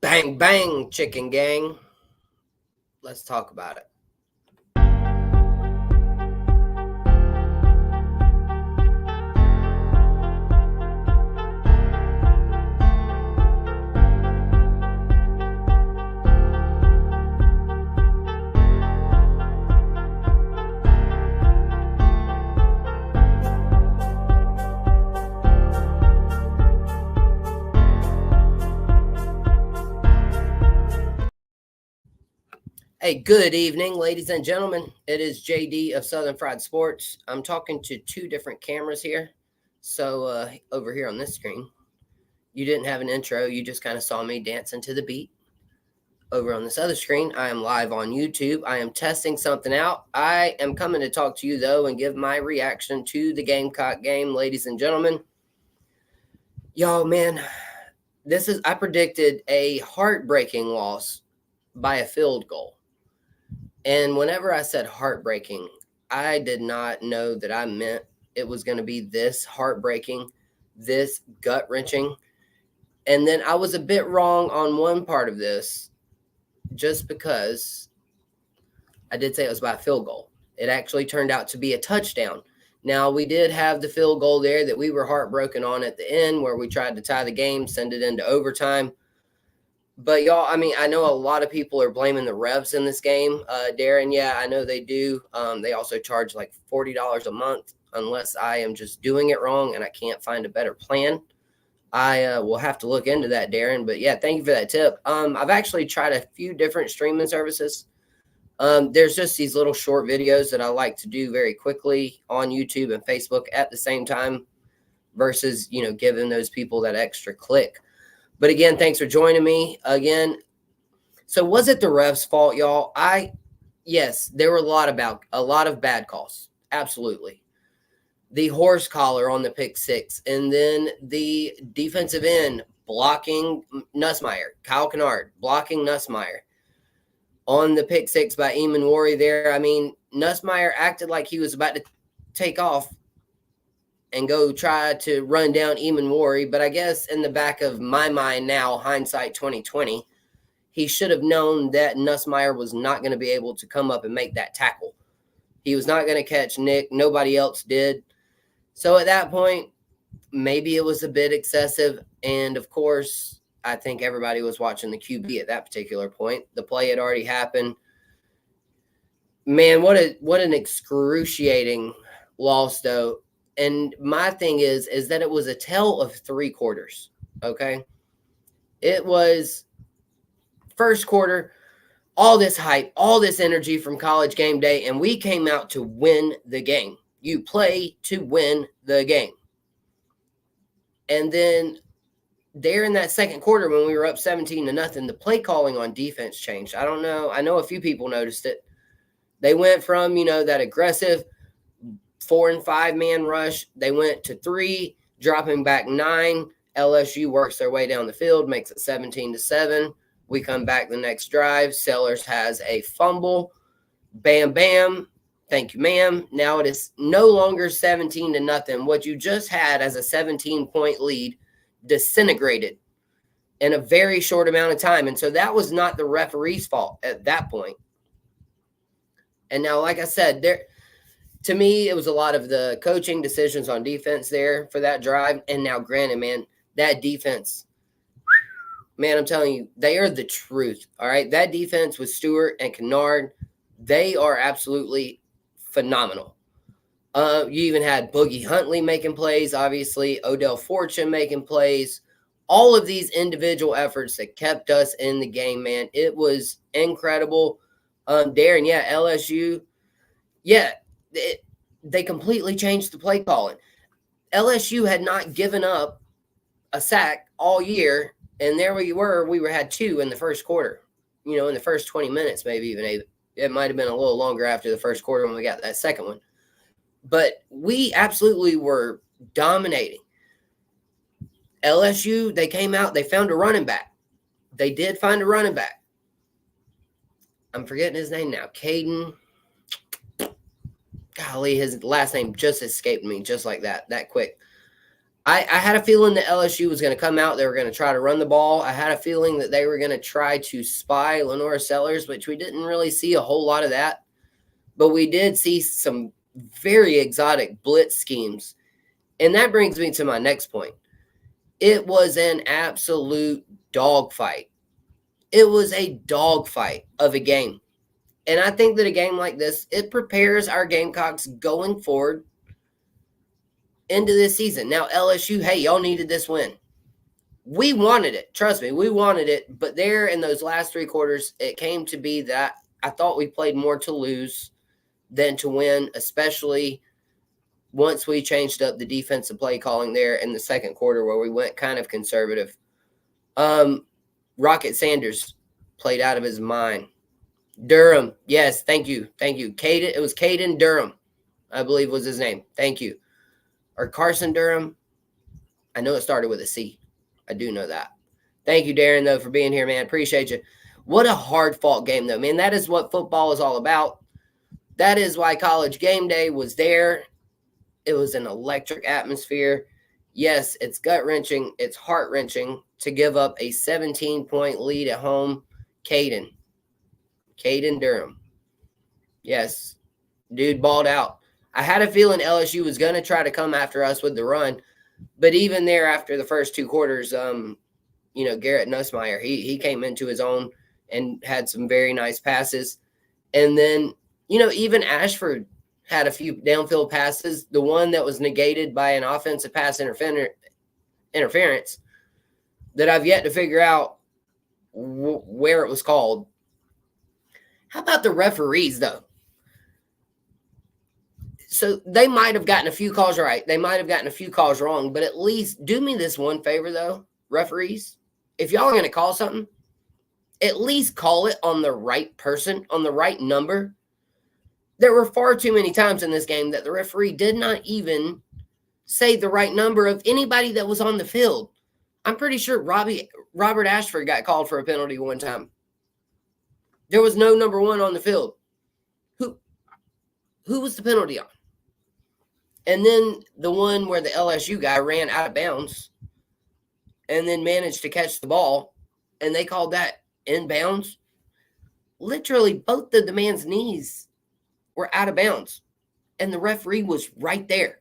Bang, bang, chicken gang. Let's talk about it. Hey, good evening, ladies and gentlemen. It is JD of Southern Fried Sports. I'm talking to two different cameras here. So, over here on this screen, you didn't have an intro. You just kind of saw me dancing to the beat. Over on this other screen, I am live on YouTube. I am testing something out. I am coming to talk to you, though, and give my reaction to the Gamecock game, ladies and gentlemen. Y'all, man, I predicted a heartbreaking loss by a field goal. And whenever I said heartbreaking, I did not know that I meant it was going to be this heartbreaking, this gut-wrenching. And then I was a bit wrong on one part of this, just because I did say it was by a field goal. It actually turned out to be a touchdown. Now, we did have the field goal there that we were heartbroken on at the end, where we tried to tie the game, send it into overtime. But y'all, I mean, I know a lot of people are blaming the refs in this game. Darren, yeah, I know they do. They also charge like $40 a month, unless I am just doing it wrong and I can't find a better plan. I will have to look into that, Darren. But yeah, thank you for that tip. I've actually tried a few different streaming services. There's just these little short videos that I like to do very quickly on YouTube and Facebook at the same time, versus, giving those people that extra click. But again, thanks for joining me again. So was it the refs' fault, y'all? Yes, there were a lot of bad calls. Absolutely. The horse collar on the pick six, and then the defensive end blocking Nussmeier, Kyle Kennard blocking Nussmeier on the pick six by Eamon Worry there. I mean, Nussmeier acted like he was about to take off and go try to run down Eamon Worry. But I guess in the back of my mind now, hindsight 2020, he should have known that Nussmeier was not going to be able to come up and make that tackle. He was not going to catch Nick. Nobody else did. So at that point, maybe it was a bit excessive. And of course, I think everybody was watching the QB at that particular point. The play had already happened. Man, what an excruciating loss, though. And my thing is that it was a tale of three quarters, okay? It was first quarter, all this hype, all this energy from College game day, and we came out to win the game. You play to win the game. And then there in that second quarter, when we were up 17-0, the play calling on defense changed. I don't know. I know a few people noticed it. They went from, that aggressive 4 and 5 man rush. They went to 3, dropping back 9. LSU works their way down the field, makes it 17-7. We come back the next drive. Sellers has a fumble. Bam, bam. Thank you, ma'am. Now it is no longer 17-0. What you just had as a 17-point lead disintegrated in a very short amount of time. And so that was not the referee's fault at that point. And now, like I said, to me, it was a lot of the coaching decisions on defense there for that drive. And now, granted, man, that defense, man, I'm telling you, they are the truth. All right. That defense with Stewart and Kennard, they are absolutely phenomenal. You even had Boogie Huntley making plays, obviously, Odell Fortune making plays. All of these individual efforts that kept us in the game, man. It was incredible. Darren, yeah, LSU, yeah, they completely changed the play calling. LSU had not given up a sack all year, and there we had 2 in the first quarter, in the first 20 minutes, maybe even. It might have been a little longer after the first quarter when we got that second one. But we absolutely were dominating. LSU, they came out, they found a running back. They did find a running back. I'm forgetting his name now. Caden. Golly, his last name just escaped me just like that quick. I had a feeling that LSU was going to come out. They were going to try to run the ball. I had a feeling that they were going to try to spy Lenora Sellers, which we didn't really see a whole lot of that. But we did see some very exotic blitz schemes. And that brings me to my next point. It was an absolute dogfight. It was a dogfight of a game. And I think that a game like this, it prepares our Gamecocks going forward into this season. Now, LSU, hey, y'all needed this win. We wanted it. Trust me, we wanted it. But there in those last three quarters, it came to be that I thought we played more to lose than to win, especially once we changed up the defensive play calling there in the second quarter where we went kind of conservative. Rocket Sanders played out of his mind. Durham, yes, thank you. Caden, it was Caden Durham, I believe was his name. Thank you. Or Carson Durham. I know it started with a C. I do know that. Thank you, Darren, though, for being here, man. Appreciate you. What a hard-fought game, though, man. That is what football is all about. That is why College Game Day was there. It was an electric atmosphere. Yes, it's gut-wrenching. It's heart-wrenching to give up a 17-point lead at home. Caden Durham. Yes, dude balled out. I had a feeling LSU was going to try to come after us with the run. But even there, after the first two quarters, Garrett Nussmeier, he came into his own and had some very nice passes. And then, even Ashford had a few downfield passes. The one that was negated by an offensive pass interference that I've yet to figure out where it was called. How about the referees, though? So they might have gotten a few calls right. They might have gotten a few calls wrong, but at least do me this one favor, though, referees. If y'all are going to call something, at least call it on the right person, on the right number. There were far too many times in this game that the referee did not even say the right number of anybody that was on the field. I'm pretty sure Robert Ashford got called for a penalty one time. There was no number one on the field. Who was the penalty on? And then the one where the LSU guy ran out of bounds and then managed to catch the ball, and they called that inbounds. Literally, both of the man's knees were out of bounds, and the referee was right there.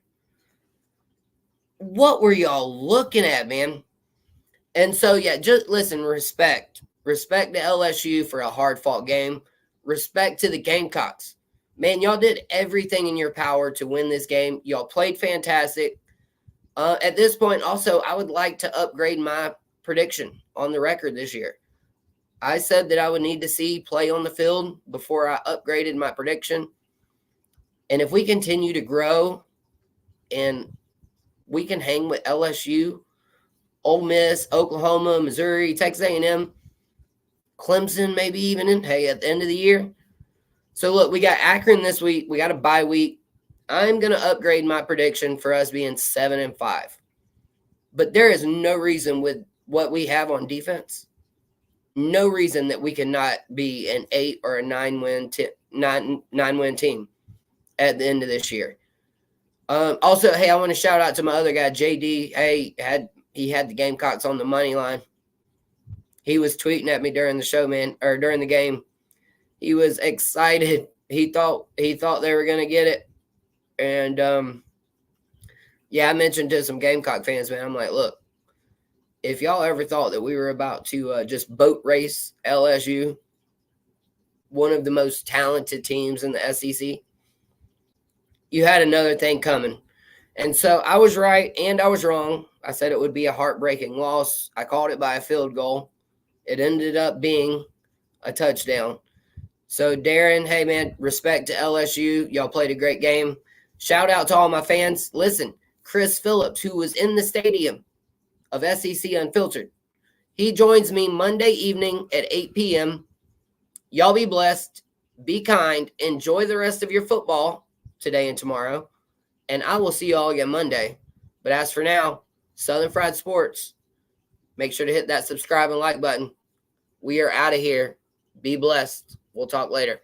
What were y'all looking at, man? And so, yeah, just listen, respect. Respect to LSU for a hard-fought game. Respect to the Gamecocks. Man, y'all did everything in your power to win this game. Y'all played fantastic. At this point, also, I would like to upgrade my prediction on the record this year. I said that I would need to see play on the field before I upgraded my prediction. And if we continue to grow and we can hang with LSU, Ole Miss, Oklahoma, Missouri, Texas A&M, Clemson, maybe even at the end of the year. So, look, we got Akron this week. We got a bye week. I'm going to upgrade my prediction for us being 7-5. But there is no reason with what we have on defense, no reason that we cannot be an 8 or a 9-win team at the end of this year. Also, hey, I want to shout out to my other guy, JD. Hey, he had the Gamecocks on the money line. He was tweeting at me during the show, man, or during the game. He was excited. He thought they were going to get it. And, I mentioned to some Gamecock fans, man, I'm like, look, if y'all ever thought that we were about to just boat race LSU, one of the most talented teams in the SEC, you had another thing coming. And so I was right and I was wrong. I said it would be a heartbreaking loss. I called it by a field goal. It ended up being a touchdown. So, Darren, hey, man, respect to LSU. Y'all played a great game. Shout out to all my fans. Listen, Chris Phillips, who was in the stadium of SEC Unfiltered, he joins me Monday evening at 8 p.m. Y'all be blessed. Be kind. Enjoy the rest of your football today and tomorrow. And I will see you all again Monday. But as for now, Southern Fried Sports, make sure to hit that subscribe and like button. We are out of here. Be blessed. We'll talk later.